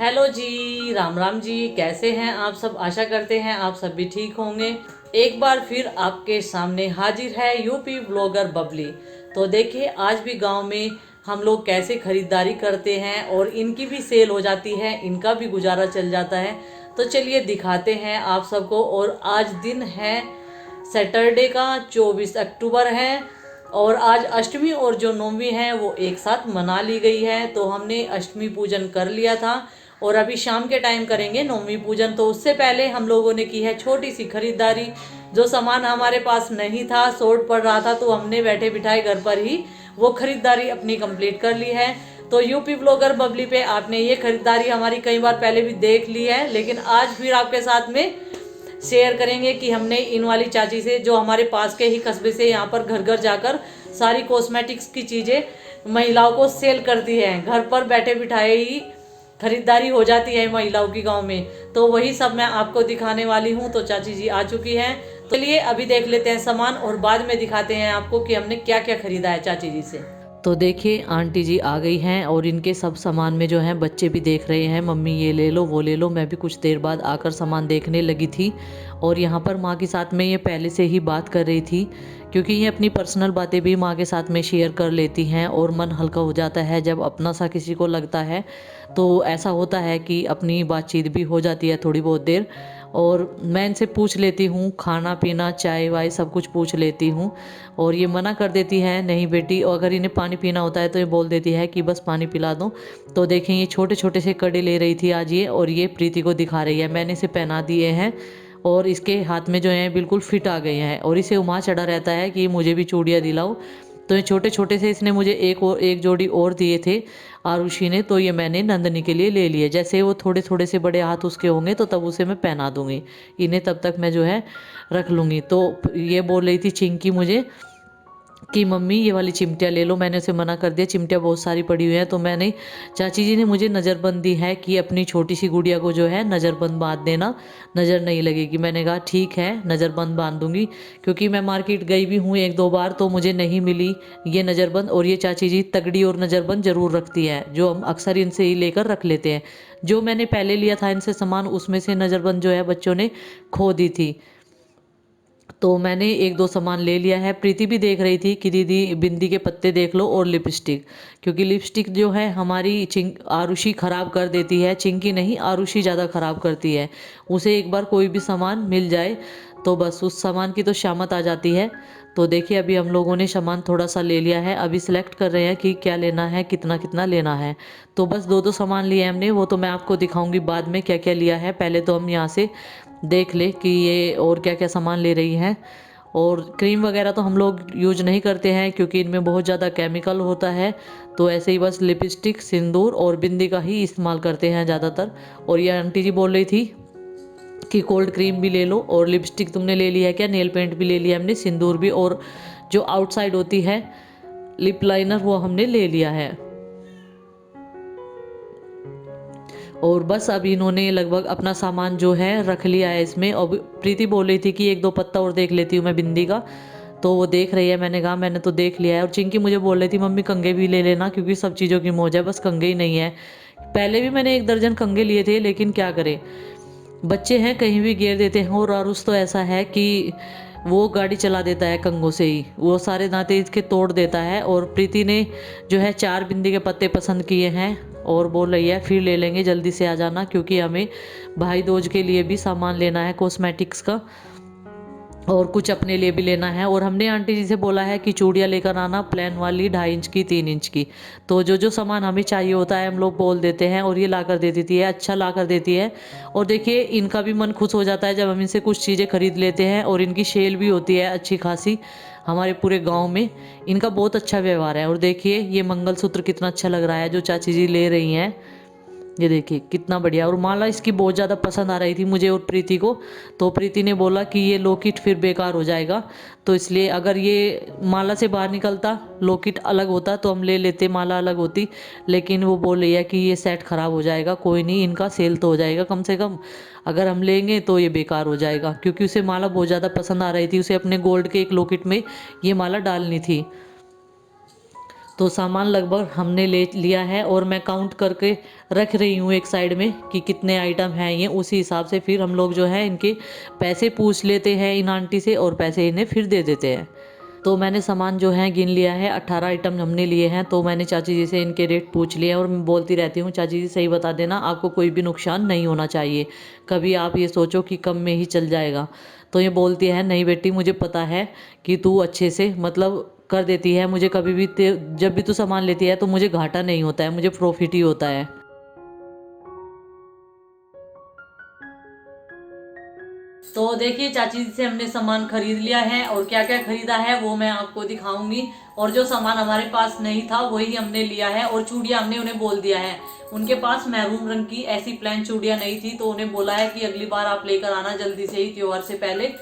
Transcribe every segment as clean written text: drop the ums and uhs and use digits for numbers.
Hello जी, राम राम जी। कैसे हैं आप सब? आशा करते हैं आप सब भी ठीक होंगे। एक बार फिर आपके सामने हाजिर है यूपी ब्लॉगर बबली। तो देखिए, आज भी गांव में हम लोग कैसे खरीदारी करते हैं और इनकी भी सेल हो जाती है, इनका भी गुजारा चल जाता है। तो चलिए दिखाते हैं आप सबको। और आज दिन है सैटरडे का, 24 अक्टूबर है। और आज अष्टमी और जो नवमी है वो एक साथ मना ली गई है। तो हमने अष्टमी पूजन कर लिया था और अभी शाम के टाइम करेंगे नवमी पूजन। तो उससे पहले हम लोगों ने की है छोटी सी खरीदारी। जो सामान हमारे पास नहीं था, शॉर्ट पड़ रहा था, तो हमने बैठे बिठाए घर पर ही वो खरीदारी अपनी कंप्लीट कर ली है। तो यूपी ब्लॉगर बबली पे आपने ये खरीदारी हमारी कई बार पहले भी देख ली है, लेकिन आज फिर आपके साथ में शेयर करेंगे कि हमने इन वाली चाची से, जो हमारे पास के ही कस्बे से, यहाँ पर घर घर जाकर सारी कॉस्मेटिक्स की चीज़ें महिलाओं को सेल करती है। घर पर बैठे बिठाए ही खरीदारी हो जाती है महिलाओं की गांव में। तो वही सब मैं आपको दिखाने वाली हूँ। तो चाची जी आ चुकी हैं। तो चलिए अभी देख लेते हैं सामान और बाद में दिखाते हैं आपको कि हमने क्या क्या खरीदा है चाची जी से। तो देखिए, आंटी जी आ गई हैं और इनके सब सामान में जो है बच्चे भी देख रहे हैं, मम्मी ये ले लो वो ले लो। मैं भी कुछ देर बाद आकर सामान देखने लगी थी और यहाँ पर माँ के साथ में ये पहले से ही बात कर रही थी, क्योंकि ये अपनी पर्सनल बातें भी माँ के साथ में शेयर कर लेती हैं और मन हल्का हो जाता है जब अपना सा किसी को लगता है। तो ऐसा होता है कि अपनी बातचीत भी हो जाती है थोड़ी बहुत देर। और मैं इनसे पूछ लेती हूँ, खाना पीना चाय वाय सब कुछ पूछ लेती हूँ। और ये मना कर देती है, नहीं बेटी। और अगर इन्हें पानी पीना होता है तो ये बोल देती है कि बस पानी पिला दो। तो देखें, ये छोटे छोटे से कड़े ले रही थी आज ये, और ये प्रीति को दिखा रही है। मैंने इसे पहना दिए हैं और इसके हाथ में जो है बिल्कुल फिट आ गए हैं। और इसे उमा चढ़ा रहता है कि मुझे भी चूड़ियाँ दिलाओ। तो ये छोटे छोटे से इसने मुझे एक जोड़ी और दिए थे आरुषि ने। तो ये मैंने नंदनी के लिए ले लिए। जैसे वो थोड़े थोड़े से बड़े हाथ उसके होंगे तो तब उसे मैं पहना दूंगी। इन्हें तब तक मैं जो है रख लूँगी। तो ये बोल रही थी चिंकी मुझे कि मम्मी ये वाली चिमटियाँ ले लो। मैंने उसे मना कर दिया, चिमटियाँ बहुत सारी पड़ी हुई हैं। तो मैंने, चाची जी ने मुझे नज़रबंद दी है कि अपनी छोटी सी गुड़िया को जो है नज़रबंद बांध देना, नज़र नहीं लगेगी। मैंने कहा ठीक है, नज़रबंद बांध दूंगी। क्योंकि मैं मार्केट गई भी हूँ एक दो बार तो मुझे नहीं मिली ये नज़रबंद। और ये चाची जी तगड़ी और नज़रबंद ज़रूर रखती है, जो हम अक्सर इनसे ही लेकर रख लेते हैं। जो मैंने पहले लिया था इनसे सामान, उसमें से नज़रबंद जो है बच्चों ने खो दी थी। तो मैंने एक दो सामान ले लिया है। प्रीति भी देख रही थी कि दीदी बिंदी के पत्ते देख लो और लिपस्टिक, क्योंकि लिपस्टिक जो है हमारी आरुषि ख़राब कर देती है। चिंकी नहीं, आरुषि ज़्यादा ख़राब करती है। उसे एक बार कोई भी सामान मिल जाए तो बस उस सामान की तो शामत आ जाती है। तो देखिए, अभी हम लोगों ने सामान थोड़ा सा ले लिया है। अभी सिलेक्ट कर रहे हैं कि क्या लेना है, कितना कितना लेना है। तो बस दो दो सामान लिए हमने, वो तो मैं आपको दिखाऊंगी बाद में क्या क्या लिया है। पहले तो हम यहाँ से देख ले कि ये और क्या क्या सामान ले रही हैं। और क्रीम वगैरह तो हम लोग यूज नहीं करते हैं क्योंकि इनमें बहुत ज़्यादा केमिकल होता है। तो ऐसे ही बस लिपस्टिक, सिंदूर और बिंदी का ही इस्तेमाल करते हैं ज़्यादातर। और ये आंटी जी बोल रही थी कि कोल्ड क्रीम भी ले लो। और लिपस्टिक तुमने ले लिया है क्या? नेल पेंट भी ले लिया हमने, सिंदूर भी, और जो आउटसाइड होती है लिप लाइनर वो हमने ले लिया है। और बस अभी इन्होंने लगभग अपना सामान जो है रख लिया है इसमें। और प्रीति बोल रही थी कि एक दो पत्ता और देख लेती हूँ मैं बिंदी का। तो वो देख रही है। मैंने कहा मैंने तो देख लिया है। और चिंकी मुझे बोल रही थी मम्मी कंघे भी ले लेना, क्योंकि सब चीज़ों की मौज है, बस कंघे ही नहीं है। पहले भी मैंने 1 दर्जन कंघे लिए थे, लेकिन क्या करें, बच्चे हैं कहीं भी गिर देते हैं। और आरुष तो ऐसा है कि वो गाड़ी चला देता है कंघों से ही, वो सारे दांते इसके तोड़ देता है। और प्रीति ने जो है 4 बिंदी के पत्ते पसंद किए हैं और बोल रही है फिर ले लेंगे, जल्दी से आ जाना, क्योंकि हमें भाई दूज के लिए भी सामान लेना है कॉस्मेटिक्स का, और कुछ अपने लिए भी लेना है। और हमने आंटी जी से बोला है कि चूड़ियाँ लेकर आना, प्लेन वाली 2.5 इंच की, 3 इंच की। तो जो जो सामान हमें चाहिए होता है हम लोग बोल देते हैं और ये ला कर दे देती है, अच्छा ला कर देती है। और देखिए, इनका भी मन खुश हो जाता है जब हम इनसे कुछ चीज़ें खरीद लेते हैं। और इनकी सेल भी होती है अच्छी खासी हमारे पूरे गांव में। इनका बहुत अच्छा व्यवहार है। और देखिए, ये मंगलसूत्र कितना अच्छा लग रहा है जो चाची जी ले रही हैं। ये देखिए कितना बढ़िया। और माला इसकी बहुत ज़्यादा पसंद आ रही थी मुझे और प्रीति को। तो प्रीति ने बोला कि ये लॉकेट फिर बेकार हो जाएगा, तो इसलिए अगर ये माला से बाहर निकलता, लॉकेट अलग होता तो हम ले लेते, माला अलग होती। लेकिन वो बोल रही है कि ये सेट ख़राब हो जाएगा, कोई नहीं, इनका सेल तो हो जाएगा कम से कम। अगर हम लेंगे तो ये बेकार हो जाएगा, क्योंकि उसे माला बहुत ज़्यादा पसंद आ रही थी। उसे अपने गोल्ड के एक लॉकेट में ये माला डालनी थी। तो सामान लगभग हमने ले लिया है और मैं काउंट करके रख रही हूँ एक साइड में कि कितने आइटम हैं ये। उसी हिसाब से फिर हम लोग जो है इनके पैसे पूछ लेते हैं इन आंटी से और पैसे इन्हें फिर दे देते हैं। तो मैंने सामान जो है गिन लिया है, 18 आइटम हमने लिए हैं। तो मैंने चाची जी से इनके रेट पूछ लिए और मैं बोलती रहती हूँ चाची जी सही बता देना, आपको कोई भी नुकसान नहीं होना चाहिए, कभी आप ये सोचो कि कम में ही चल जाएगा। तो ये बोलती है नहीं बेटी मुझे पता है कि तू अच्छे से मतलब कर देती है, मुझे कभी भी जब भी तू सामान लेती है तो मुझे घाटा नहीं होता है, मुझे प्रॉफिट ही होता है। तो देखिए चाची जी से हमने सामान खरीद लिया है और क्या क्या खरीदा है वो मैं आपको दिखाऊंगी। और जो सामान हमारे पास नहीं था वही हमने लिया है। और चूड़ियां हमने उन्हें बोल दिया है, उनके पास मैरून रंग की ऐसी प्लेन चूड़ियां नहीं थी, तो उन्हें बोला है कि अगली बार आप लेकर आना जल्दी से ही, त्योहार से पहले।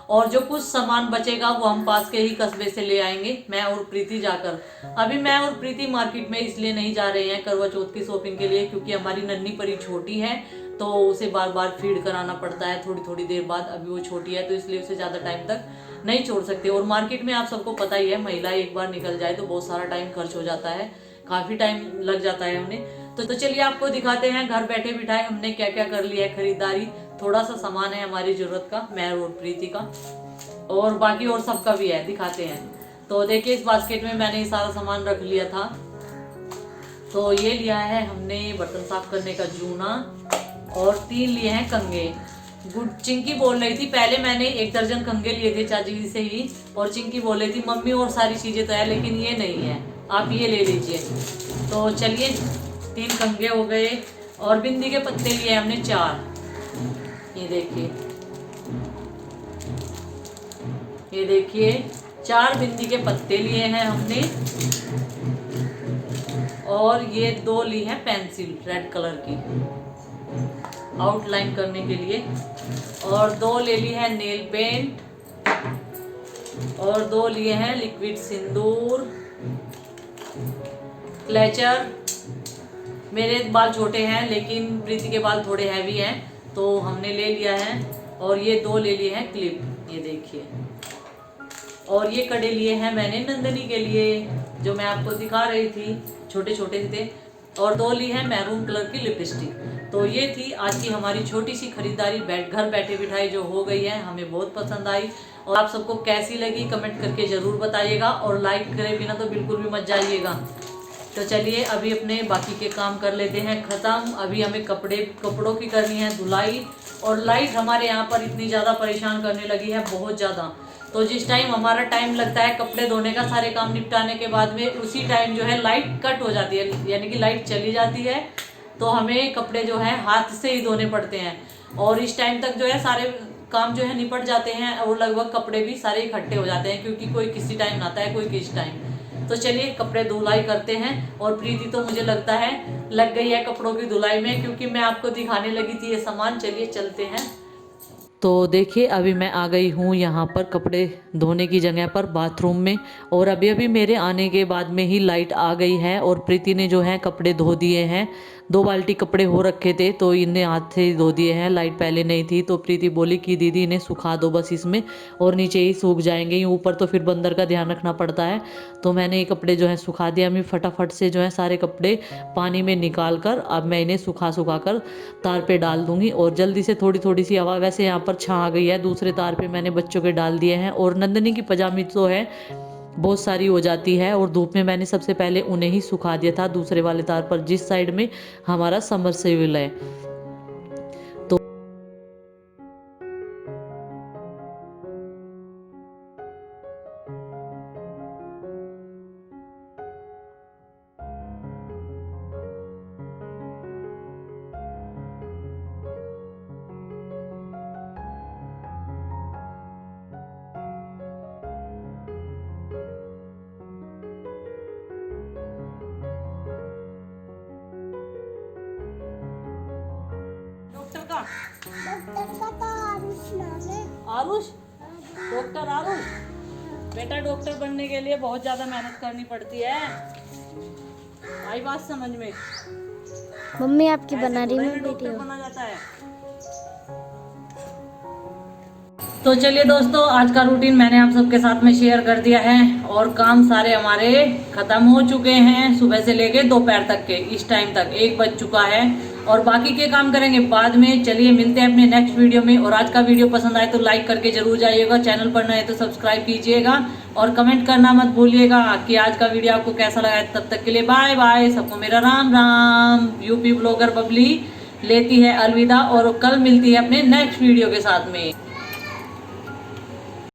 और जो कुछ सामान बचेगा वो हम पास के ही कस्बे से ले आएंगे, मैं और प्रीति जाकर। अभी मैं और प्रीति मार्केट में इसलिए नहीं जा रहे हैं करवा चौथ की शॉपिंग के लिए, क्योंकि हमारी नन्ही परी छोटी है तो उसे बार बार फीड कराना पड़ता है थोड़ी थोड़ी देर बाद। अभी वो छोटी है तो इसलिए उसे ज़्यादा टाइम तक नहीं छोड़ सकते। और मार्केट में आप सबको पता ही है, महिला एक बार निकल जाए तो बहुत सारा टाइम खर्च हो जाता है, काफ़ी टाइम लग जाता है उन्हें। तो चलिए आपको दिखाते हैं घर बैठे बिठाए हमने क्या क्या कर लिया है खरीदारी। थोड़ा सा सामान है हमारी ज़रूरत का, मैं और प्रीति का, और बाकी और सबका भी है, दिखाते हैं। तो देखिए इस बास्केट में मैंने ये सारा सामान रख लिया था। तो ये लिया है हमने बर्तन साफ करने का जूना और 3 लिए हैं कंघे। चिंकी बोल रही थी, पहले मैंने 1 दर्जन कंघे लिए थे चाची जी से ही, और चिंकी बोल रही थी मम्मी और सारी चीजें तो है लेकिन ये नहीं है, आप ये ले लीजिए। तो चलिए 3 कंघे हो गए। और बिंदी के पत्ते लिए हमने 4, ये देखिए, ये देखिए 4 बिंदी के पत्ते लिए हैं हमने। और ये 2 ली है पेंसिल रेड कलर की आउटलाइन करने के लिए, और 2 ले ली है नेल पेंट, और 2 लिए हैं लिक्विड सिंदूर, क्लेचर। मेरे बाल छोटे हैं लेकिन प्रीति के बाल थोड़े हैवी हैं तो हमने ले लिया है। और ये 2 ले लिए हैं क्लिप, ये देखिए। और ये कड़े लिए हैं मैंने नंदनी के लिए, जो मैं आपको दिखा रही थी, छोटे छोटे थे। और 2 ली है मैरून कलर की लिपस्टिक। तो ये थी आज की हमारी छोटी सी खरीदारी, घर बैठे बिठाई जो हो गई है, हमें बहुत पसंद आई। और आप सबको कैसी लगी कमेंट करके ज़रूर बताइएगा, और लाइक करे बिना तो बिल्कुल भी मत जाइएगा। तो चलिए अभी अपने बाकी के काम कर लेते हैं ख़त्म। अभी हमें कपड़ों की करनी है धुलाई। और लाइट हमारे यहाँ पर इतनी ज़्यादा परेशान करने लगी है, बहुत ज़्यादा। तो जिस टाइम हमारा टाइम लगता है कपड़े धोने का सारे काम निपटाने के बाद में, उसी टाइम जो है लाइट कट हो जाती है, यानी कि लाइट चली जाती है। तो हमें कपड़े जो है हाथ से ही धोने पड़ते हैं। और इस टाइम तक जो है सारे काम जो है निपट जाते हैं, और लगभग कपड़े भी सारे इकट्ठे हो जाते हैं, क्योंकि कोई किसी टाइम नहाता है कोई किस टाइम। तो चलिए कपड़े धुलाई करते हैं। और प्रीति तो मुझे लगता है लग गई है कपड़ों की धुलाई में, क्योंकि मैं आपको दिखाने लगी थी ये सामान। चलिए चलते हैं। तो देखिए अभी मैं आ गई हूँ यहाँ पर कपड़े धोने की जगह पर, बाथरूम में। और अभी अभी मेरे आने के बाद में ही लाइट आ गई है और प्रीति ने जो है कपड़े धो दिए हैं। 2 बाल्टी कपड़े हो रखे थे तो इन्हें हाथ से धो दिए हैं, लाइट पहले नहीं थी। तो प्रीति बोली कि दीदी इन्हें सुखा दो बस इसमें, और नीचे ही सूख जाएंगे, ऊपर तो फिर बंदर का ध्यान रखना पड़ता है। तो मैंने ये कपड़े जो है सुखा दिया। मैं फटाफट से जो है सारे कपड़े पानी में निकाल कर अब मैं इन्हें सुखा कर तार पे डाल दूंगी। और जल्दी से थोड़ी थोड़ी सी हवा, वैसे यहाँ पर छां आ गई है, दूसरे तार पे मैंने बच्चों के डाल दिए हैं। और नंदनी की पजामी तो है बहुत सारी हो जाती है, और धूप में मैंने सबसे पहले उन्हें ही सुखा दिया था दूसरे वाले तार पर, जिस साइड में हमारा समरसेबल है। तो डॉक्टर का तो आरुष नाम है। आरुष, डॉक्टर आरुष। बेटा डॉक्टर बनने के लिए बहुत ज्यादा मेहनत करनी पड़ती है, आई बात समझ में? मम्मी आपकी बना रही है, डॉक्टर बना जाता है। तो चलिए दोस्तों, आज का रूटीन मैंने आप सबके साथ में शेयर कर दिया है और काम सारे हमारे खत्म हो चुके हैं। सुबह से लेके दोपहर तक के इस टाइम तक 1 बज चुका है और बाकी के काम करेंगे बाद में। चलिए मिलते हैं अपने नेक्स्ट वीडियो में। और आज का वीडियो पसंद आए तो लाइक करके जरूर जाइएगा, चैनल पर नए तो सब्सक्राइब कीजिएगा और कमेंट करना मत भूलिएगा कि आज का वीडियो आपको कैसा लगा। तब तक के लिए बाय बाय, सबको मेरा राम राम। यूपी ब्लॉगर बबली लेती है अलविदा और कल मिलती है अपने नेक्स्ट वीडियो के साथ में।